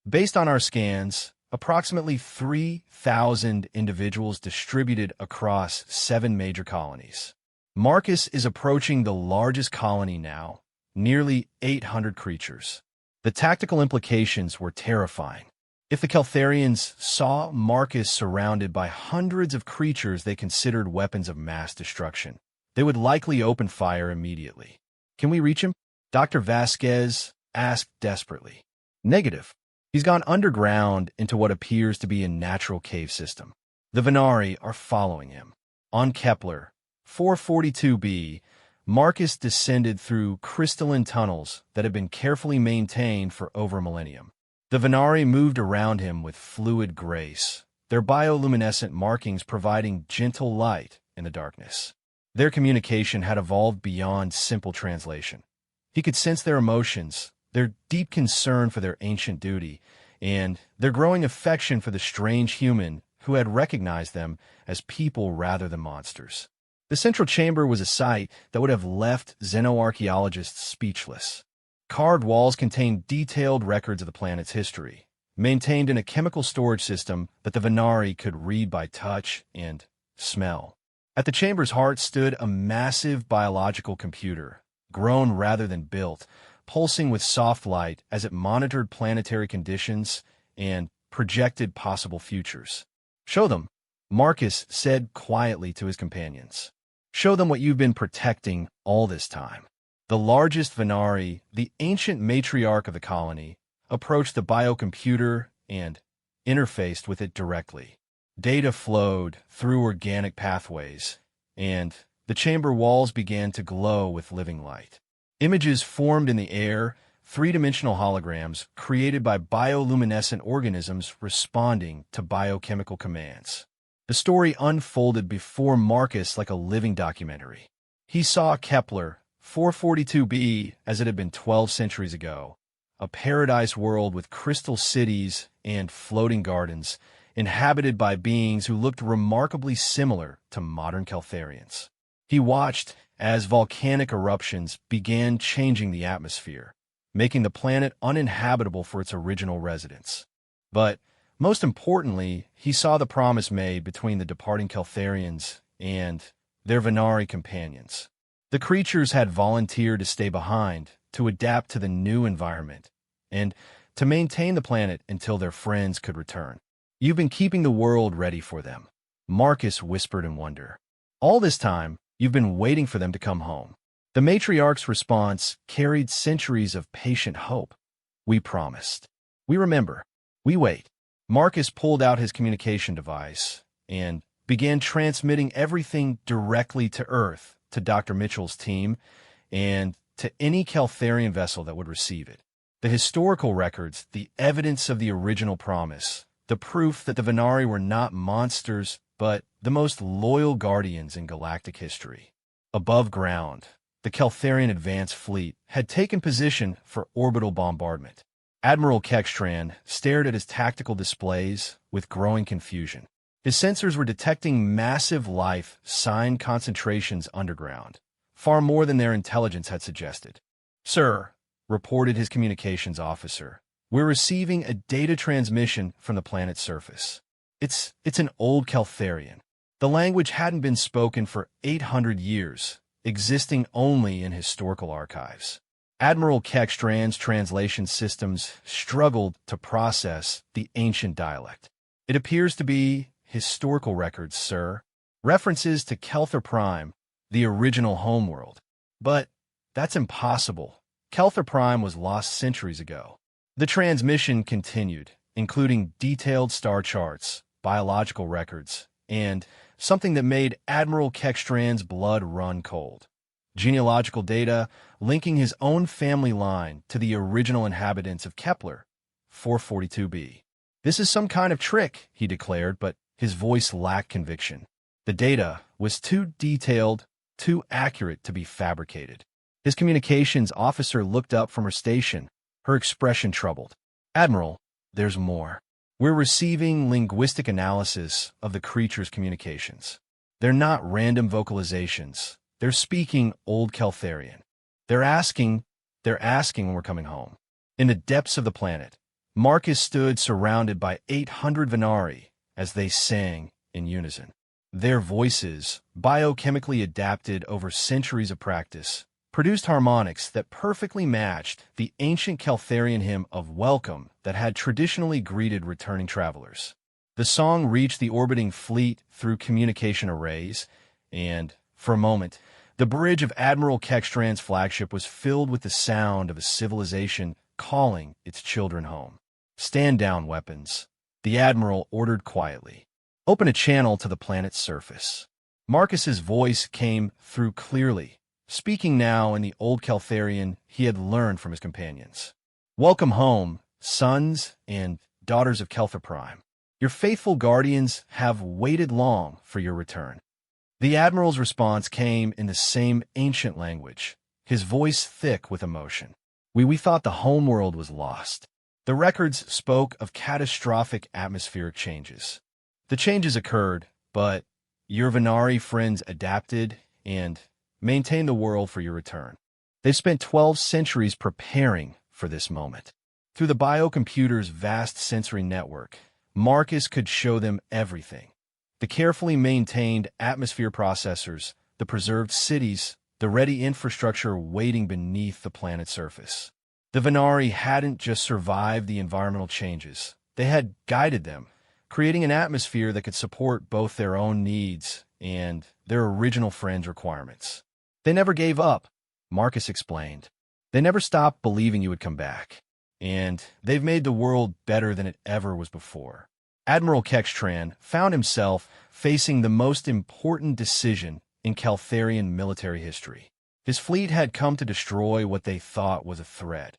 Based on our scans, approximately 3,000 individuals distributed across 7 major colonies. Marcus is approaching the largest colony now, nearly 800 creatures. The tactical implications were terrifying. If the Caltharians saw Marcus surrounded by hundreds of creatures they considered weapons of mass destruction, they would likely open fire immediately. Can we reach him? Dr. Vasquez asked desperately. Negative. He's gone underground into what appears to be a natural cave system. The Venari are following him. On Kepler 442b, Marcus descended through crystalline tunnels that had been carefully maintained for over a millennium. The Venari moved around him with fluid grace, their bioluminescent markings providing gentle light in the darkness. Their communication had evolved beyond simple translation. He could sense their emotions, their deep concern for their ancient duty, and their growing affection for the strange human who had recognized them as people rather than monsters. The central chamber was a sight that would have left xenoarchaeologists speechless. Carved walls contained detailed records of the planet's history, maintained in a chemical storage system that the Venari could read by touch and smell. At the chamber's heart stood a massive biological computer, grown rather than built, pulsing with soft light as it monitored planetary conditions and projected possible futures. "Show them," Marcus said quietly to his companions. "Show them what you've been protecting all this time." The largest Venari, the ancient matriarch of the colony, approached the biocomputer and interfaced with it directly. Data flowed through organic pathways, and the chamber walls began to glow with living light. Images formed in the air, three-dimensional holograms created by bioluminescent organisms responding to biochemical commands. The story unfolded before Marcus like a living documentary. He saw Kepler 442b as it had been 12 centuries ago, a paradise world with crystal cities and floating gardens, inhabited by beings who looked remarkably similar to modern Caltharians. He watched as volcanic eruptions began changing the atmosphere, making the planet uninhabitable for its original residents. But, most importantly, he saw the promise made between the departing Caltharians and their Venari companions. The creatures had volunteered to stay behind, to adapt to the new environment, and to maintain the planet until their friends could return. "You've been keeping the world ready for them," Marcus whispered in wonder. "All this time, you've been waiting for them to come home." The matriarch's response carried centuries of patient hope. "We promised. We remember. We wait." Marcus pulled out his communication device and began transmitting everything directly to Earth, to Dr. Mitchell's team, and to any Caltharian vessel that would receive it. The historical records, the evidence of the original promise, the proof that the Venari were not monsters, but the most loyal guardians in galactic history. Above ground, the Caltharian advance fleet had taken position for orbital bombardment. Admiral Kekstran stared at his tactical displays with growing confusion. His sensors were detecting massive life sign concentrations underground, far more than their intelligence had suggested. "Sir," reported his communications officer, "we're receiving a data transmission from the planet's surface. It's an old Caltharian. The language hadn't been spoken for 800 years, existing only in historical archives." Admiral Kekstran's translation systems struggled to process the ancient dialect. "It appears to be historical records, sir. References to Kelthar Prime, the original homeworld. But that's impossible. Kelthar Prime was lost centuries ago." The transmission continued, including detailed star charts, biological records, and something that made Admiral Kekstran's blood run cold. Genealogical data linking his own family line to the original inhabitants of Kepler 442b. "This is some kind of trick," he declared, but his voice lacked conviction. The data was too detailed, too accurate to be fabricated. His communications officer looked up from her station, her expression troubled. "Admiral, there's more. We're receiving linguistic analysis of the creature's communications. They're not random vocalizations. They're speaking Old Caltharian. They're asking when we're coming home." In the depths of the planet, Marcus stood surrounded by 800 Venari as they sang in unison. Their voices, biochemically adapted over centuries of practice, produced harmonics that perfectly matched the ancient Caltharian hymn of welcome that had traditionally greeted returning travelers. The song reached the orbiting fleet through communication arrays, and, for a moment, the bridge of Admiral Kekstran's flagship was filled with the sound of a civilization calling its children home. "Stand down, weapons," the Admiral ordered quietly. "Open a channel to the planet's surface." Marcus's voice came through clearly, speaking now in the old Caltharian he had learned from his companions. "Welcome home, sons and daughters of Kelthar Prime. Your faithful guardians have waited long for your return." The Admiral's response came in the same ancient language, his voice thick with emotion. We thought the homeworld was lost." The records spoke of catastrophic atmospheric changes. The changes occurred, but your Venari friends adapted and maintained the world for your return. They've spent 12 centuries preparing for this moment. Through the biocomputer's vast sensory network, Marcus could show them everything. The carefully maintained atmosphere processors, the preserved cities, the ready infrastructure waiting beneath the planet's surface. The Venari hadn't just survived the environmental changes. They had guided them, creating an atmosphere that could support both their own needs and their original friends' requirements. They never gave up, Marcus explained. They never stopped believing you would come back. And they've made the world better than it ever was before. Admiral Kextran found himself facing the most important decision in Caltharian military history. His fleet had come to destroy what they thought was a threat,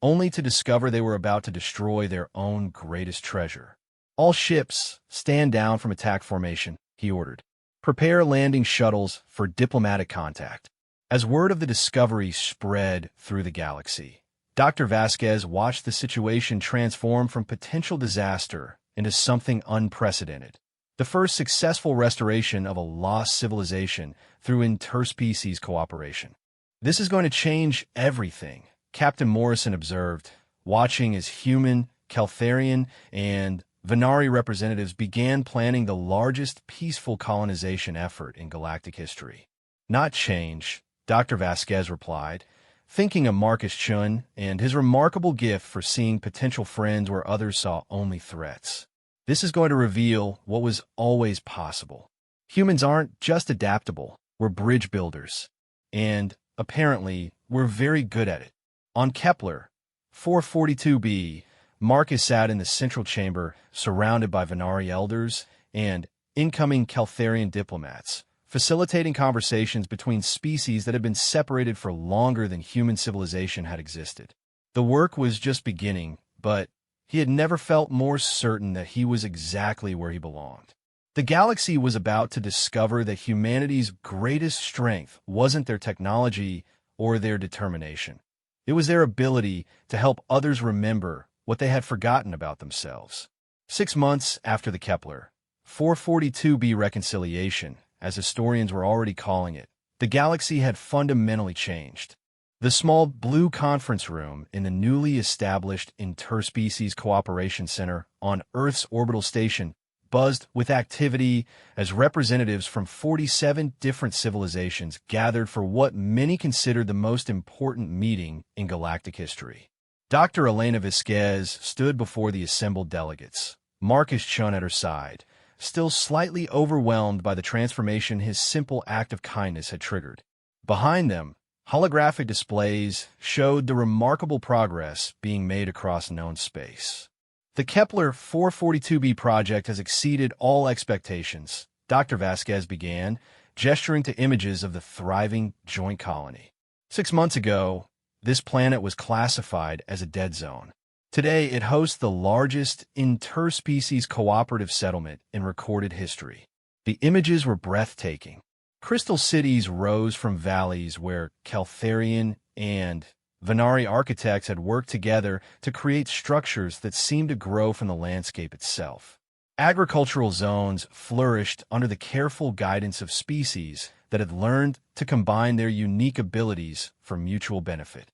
only to discover they were about to destroy their own greatest treasure. All ships, stand down from attack formation, he ordered. Prepare landing shuttles for diplomatic contact. As word of the discovery spread through the galaxy, Dr. Vasquez watched the situation transform from potential disaster into something unprecedented. The first successful restoration of a lost civilization through interspecies cooperation. This is going to change everything, Captain Morrison observed, watching as human, Caltharian, and Venari representatives began planning the largest peaceful colonization effort in galactic history. Not change, Dr. Vasquez replied, thinking of Marcus Chun and his remarkable gift for seeing potential friends where others saw only threats. This is going to reveal what was always possible. Humans aren't just adaptable, we're bridge builders. And, apparently, we're very good at it. On Kepler 442b, Marcus sat in the central chamber, surrounded by Venari elders and incoming Caltharian diplomats, facilitating conversations between species that had been separated for longer than human civilization had existed. The work was just beginning, but he had never felt more certain that he was exactly where he belonged. The galaxy was about to discover that humanity's greatest strength wasn't their technology or their determination. It was their ability to help others remember what they had forgotten about themselves. 6 months after the Kepler 442b reconciliation, as historians were already calling it, the galaxy had fundamentally changed. The small blue conference room in the newly established Interspecies Cooperation Center on Earth's orbital station buzzed with activity as representatives from 47 different civilizations gathered for what many considered the most important meeting in galactic history. Dr. Elena Vasquez stood before the assembled delegates, Marcus Chun at her side, still slightly overwhelmed by the transformation his simple act of kindness had triggered. Behind them, holographic displays showed the remarkable progress being made across known space. The Kepler 442b project has exceeded all expectations, Dr. Vasquez began, gesturing to images of the thriving joint colony. 6 months ago, this planet was classified as a dead zone. Today, it hosts the largest interspecies cooperative settlement in recorded history. The images were breathtaking. Crystal cities rose from valleys where Caltharian and Venari architects had worked together to create structures that seemed to grow from the landscape itself. Agricultural zones flourished under the careful guidance of species that had learned to combine their unique abilities for mutual benefit.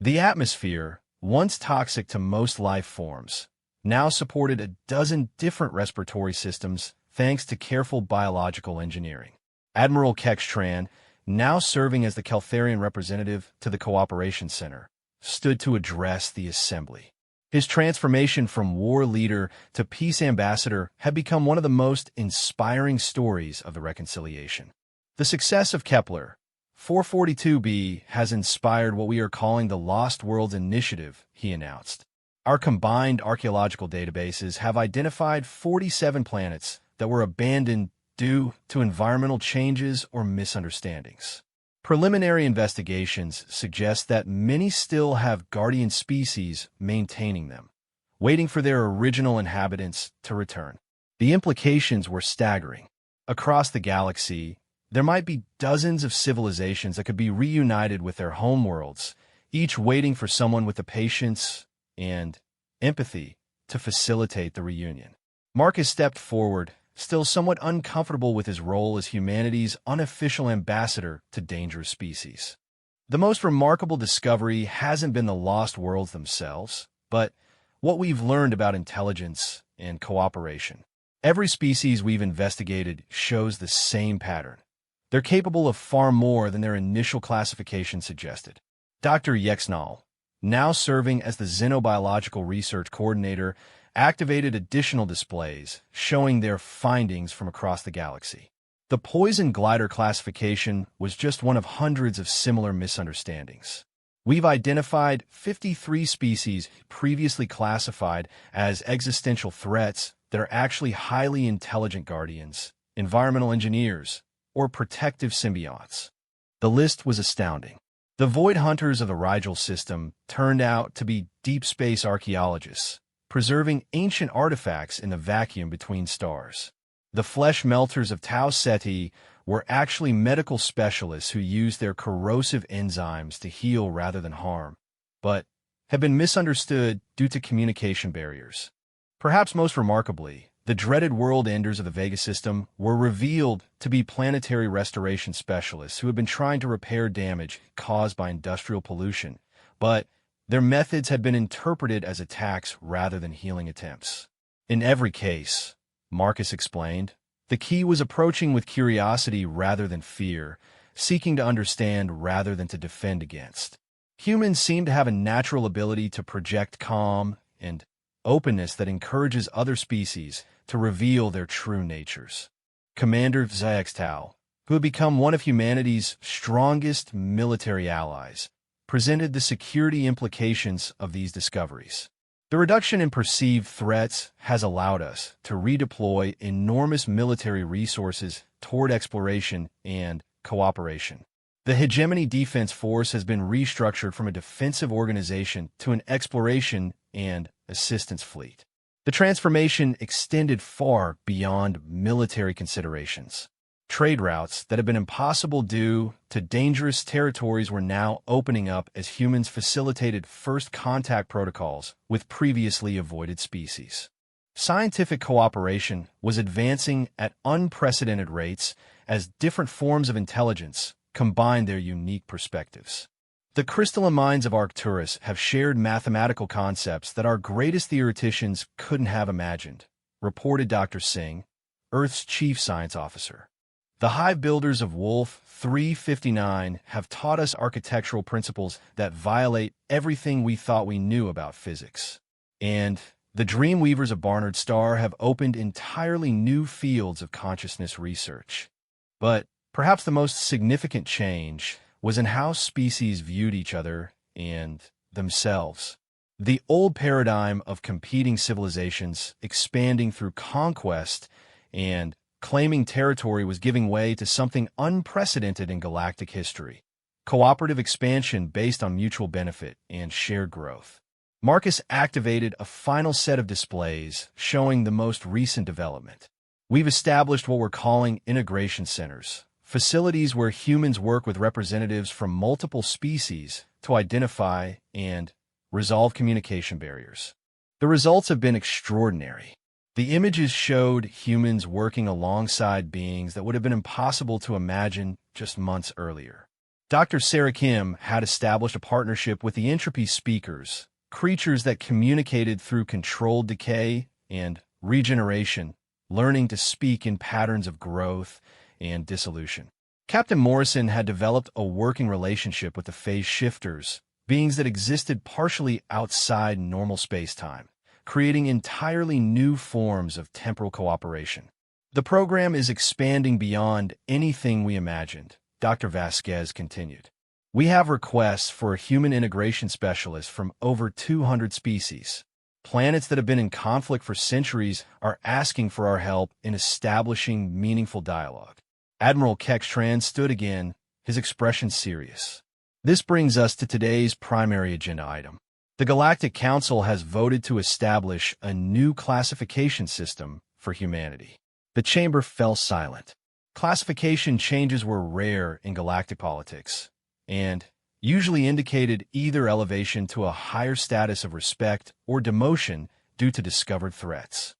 The atmosphere, once toxic to most life forms, now supported a dozen different respiratory systems thanks to careful biological engineering. Admiral Kextran, now serving as the Caltharian representative to the Cooperation Center, stood to address the assembly. His transformation from war leader to peace ambassador had become one of the most inspiring stories of the reconciliation. The success of Kepler 442b has inspired what we are calling the Lost Worlds Initiative, he announced. Our combined archaeological databases have identified 47 planets that were abandoned due to environmental changes or misunderstandings. Preliminary investigations suggest that many still have guardian species maintaining them, waiting for their original inhabitants to return. The implications were staggering. Across the galaxy, there might be dozens of civilizations that could be reunited with their homeworlds, each waiting for someone with the patience and empathy to facilitate the reunion. Marcus stepped forward, still somewhat uncomfortable with his role as humanity's unofficial ambassador to dangerous species. The most remarkable discovery hasn't been the lost worlds themselves, but what we've learned about intelligence and cooperation. Every species we've investigated shows the same pattern. They're capable of far more than their initial classification suggested. Dr. Yexnal, now serving as the Xenobiological Research Coordinator activated additional displays showing their findings from across the galaxy. The poison glider classification was just one of hundreds of similar misunderstandings. We've identified 53 species previously classified as existential threats that are actually highly intelligent guardians, environmental engineers, or protective symbionts. The list was astounding. The Void Hunters of the Rigel system turned out to be deep space archaeologists, preserving ancient artifacts in the vacuum between stars. The Flesh Melters of Tau Ceti were actually medical specialists who used their corrosive enzymes to heal rather than harm, but have been misunderstood due to communication barriers. Perhaps most remarkably, the dreaded world enders of the Vega system were revealed to be planetary restoration specialists who had been trying to repair damage caused by industrial pollution, but their methods had been interpreted as attacks rather than healing attempts. In every case, Marcus explained, the key was approaching with curiosity rather than fear, seeking to understand rather than to defend against. Humans seem to have a natural ability to project calm and openness that encourages other species to reveal their true natures. Commander Xiextao, who had become one of humanity's strongest military allies, presented the security implications of these discoveries. The reduction in perceived threats has allowed us to redeploy enormous military resources toward exploration and cooperation. The Hegemony Defense Force has been restructured from a defensive organization to an exploration and assistance fleet. The transformation extended far beyond military considerations. Trade routes that had been impossible due to dangerous territories were now opening up as humans facilitated first contact protocols with previously avoided species. Scientific cooperation was advancing at unprecedented rates as different forms of intelligence combined their unique perspectives. The crystalline minds of Arcturus have shared mathematical concepts that our greatest theoreticians couldn't have imagined, reported Dr. Singh, Earth's chief science officer. The hive builders of Wolf 359 have taught us architectural principles that violate everything we thought we knew about physics. And the Dreamweavers of Barnard Star have opened entirely new fields of consciousness research. But perhaps the most significant change was in how species viewed each other and themselves. The old paradigm of competing civilizations expanding through conquest and claiming territory was giving way to something unprecedented in galactic history: cooperative expansion based on mutual benefit and shared growth. Marcus activated a final set of displays showing the most recent development. We've established what we're calling integration centers, facilities where humans work with representatives from multiple species to identify and resolve communication barriers. The results have been extraordinary. The images showed humans working alongside beings that would have been impossible to imagine just months earlier. Dr. Sarah Kim had established a partnership with the Entropy Speakers, creatures that communicated through controlled decay and regeneration, learning to speak in patterns of growth and dissolution. Captain Morrison had developed a working relationship with the Phase Shifters, beings that existed partially outside normal space-time, creating entirely new forms of temporal cooperation. The program is expanding beyond anything we imagined, Dr. Vasquez continued. We have requests for a human integration specialist from over 200 species. Planets that have been in conflict for centuries are asking for our help in establishing meaningful dialogue. Admiral Kextran stood again, his expression serious. This brings us to today's primary agenda item. The Galactic Council has voted to establish a new classification system for humanity. The chamber fell silent. Classification changes were rare in galactic politics, and usually indicated either elevation to a higher status of respect or demotion due to discovered threats.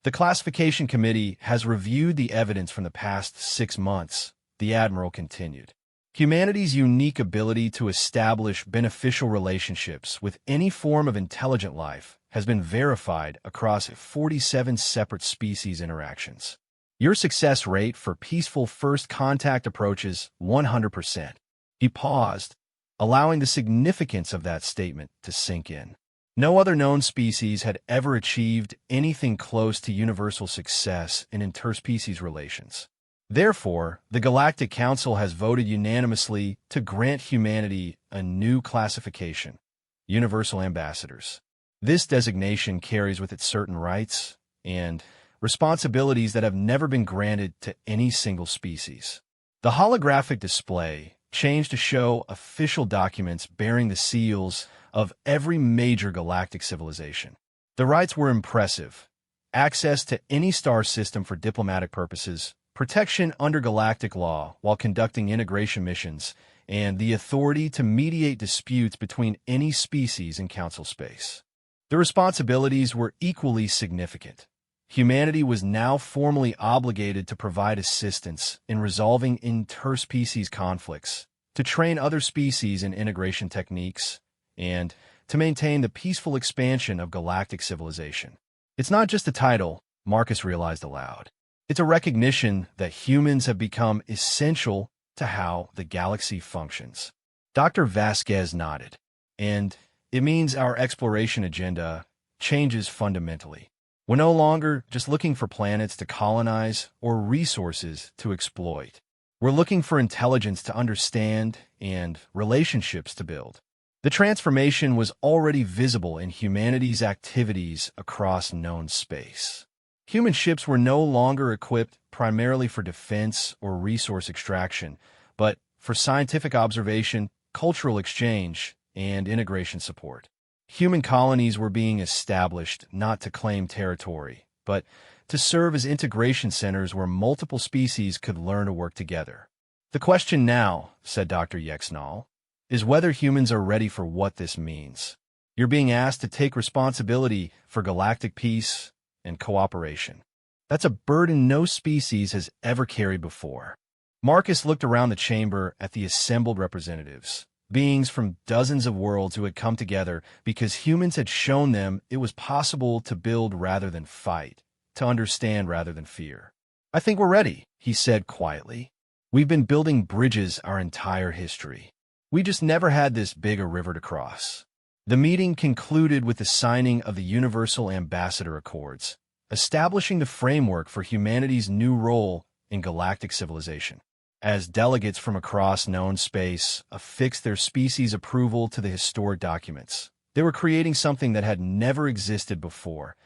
The Classification Committee has reviewed the evidence from the past 6 months, the Admiral continued. Humanity's unique ability to establish beneficial relationships with any form of intelligent life has been verified across 47 separate species interactions. Your success rate for peaceful first contact approaches 100%. He paused, allowing the significance of that statement to sink in. No other known species had ever achieved anything close to universal success in interspecies relations. Therefore, the Galactic Council has voted unanimously to grant humanity a new classification: Universal Ambassadors. This designation carries with it certain rights and responsibilities that have never been granted to any single species. The holographic display changed to show official documents bearing the seals of every major galactic civilization. The rights were impressive: access to any star system for diplomatic purposes, protection under galactic law while conducting integration missions, and the authority to mediate disputes between any species in Council space. The responsibilities were equally significant. Humanity was now formally obligated to provide assistance in resolving interspecies conflicts, to train other species in integration techniques, and to maintain the peaceful expansion of galactic civilization. It's not just a title, Marcus realized aloud. It's a recognition that humans have become essential to how the galaxy functions. Dr. Vasquez nodded. And it means our exploration agenda changes fundamentally. We're no longer just looking for planets to colonize or resources to exploit. We're looking for intelligence to understand and relationships to build. The transformation was already visible in humanity's activities across known space. Human ships were no longer equipped primarily for defense or resource extraction, but for scientific observation, cultural exchange, and integration support. Human colonies were being established not to claim territory, but to serve as integration centers where multiple species could learn to work together. The question now, said Dr. Yexnall, is whether humans are ready for what this means. You're being asked to take responsibility for galactic peace and cooperation. That's a burden no species has ever carried before. Marcus looked around the chamber at the assembled representatives, beings from dozens of worlds who had come together because humans had shown them it was possible to build rather than fight, to understand rather than fear. I think we're ready, he said quietly. We've been building bridges our entire history. We just never had this big a river to cross. The meeting concluded with the signing of the Universal Ambassador Accords, establishing the framework for humanity's new role in galactic civilization. As delegates from across known space affixed their species' approval to the historic documents, they were creating something that had never existed before: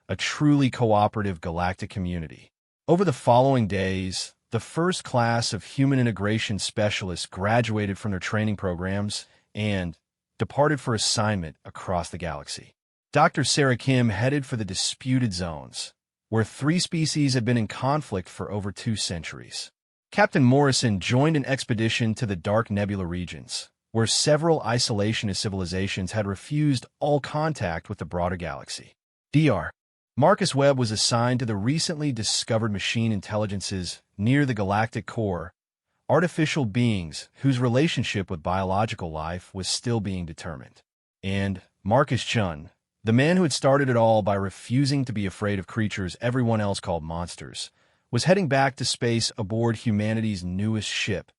a truly cooperative galactic community. Over the following days, the first class of human integration specialists graduated from their training programs and departed for assignment across the galaxy. Dr. Sarah Kim headed for the disputed zones, where 3 species had been in conflict for over 2 centuries. Captain Morrison joined an expedition to the Dark Nebula regions, where several isolationist civilizations had refused all contact with the broader galaxy. Dr. Marcus Webb was assigned to the recently discovered machine intelligences near the galactic core, artificial beings whose relationship with biological life was still being determined. And Marcus Chun, the man who had started it all by refusing to be afraid of creatures everyone else called monsters, was heading back to space aboard humanity's newest ship,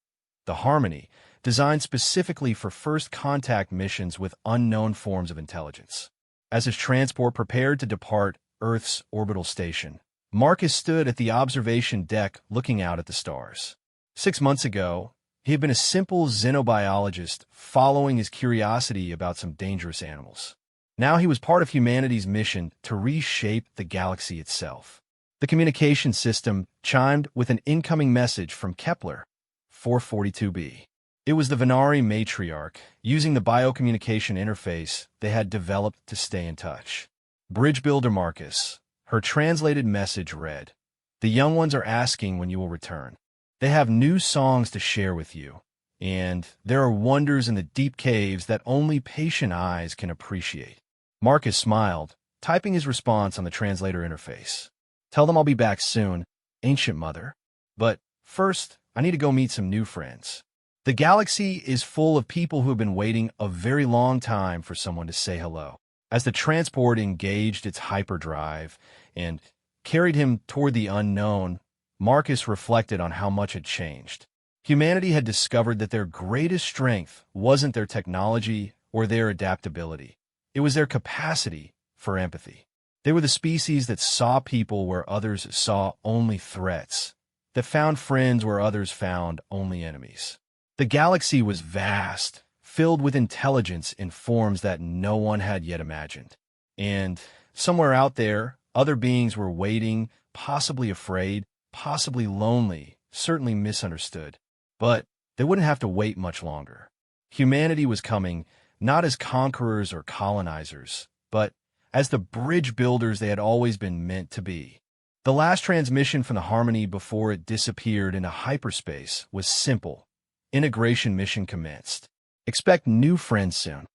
the Harmony, designed specifically for first contact missions with unknown forms of intelligence. As his transport prepared to depart Earth's orbital station, Marcus stood at the observation deck looking out at the stars. 6 months ago, he had been a simple xenobiologist following his curiosity about some dangerous animals. Now he was part of humanity's mission to reshape the galaxy itself. The communication system chimed with an incoming message from Kepler 442b. It was the Venari matriarch, using the biocommunication interface they had developed to stay in touch. Bridge Builder Marcus. Her translated message read, "The young ones are asking when you will return. They have new songs to share with you, and there are wonders in the deep caves that only patient eyes can appreciate." Marcus smiled, typing his response on the translator interface. "Tell them I'll be back soon, ancient mother. But first, I need to go meet some new friends." The galaxy is full of people who have been waiting a very long time for someone to say hello. As the transport engaged its hyperdrive and carried him toward the unknown, Marcus reflected on how much had changed. Humanity had discovered that their greatest strength wasn't their technology or their adaptability. It was their capacity for empathy. They were the species that saw people where others saw only threats, that found friends where others found only enemies. The galaxy was vast, filled with intelligence in forms that no one had yet imagined. And somewhere out there, other beings were waiting, possibly afraid, possibly lonely, certainly misunderstood. But they wouldn't have to wait much longer. Humanity was coming, not as conquerors or colonizers, but as the bridge builders they had always been meant to be. The last transmission from the Harmony before it disappeared into hyperspace was simple. Integration mission commenced. Expect new friends soon.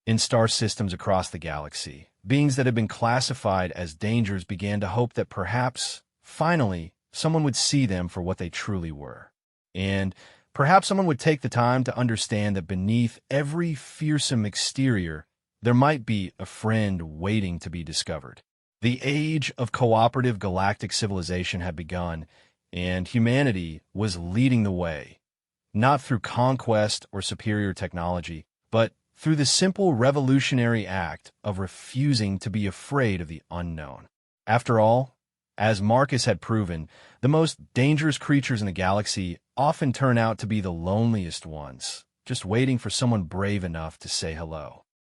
In star systems across the galaxy, beings that had been classified as dangers began to hope that perhaps, finally, someone would see them for what they truly were. And perhaps someone would take the time to understand that beneath every fearsome exterior, there might be a friend waiting to be discovered. The age of cooperative galactic civilization had begun, and humanity was leading the way, not through conquest or superior technology, but through the simple revolutionary act of refusing to be afraid of the unknown. After all, as Marcus had proven, the most dangerous creatures in the galaxy often turn out to be the loneliest ones, just waiting for someone brave enough to say hello.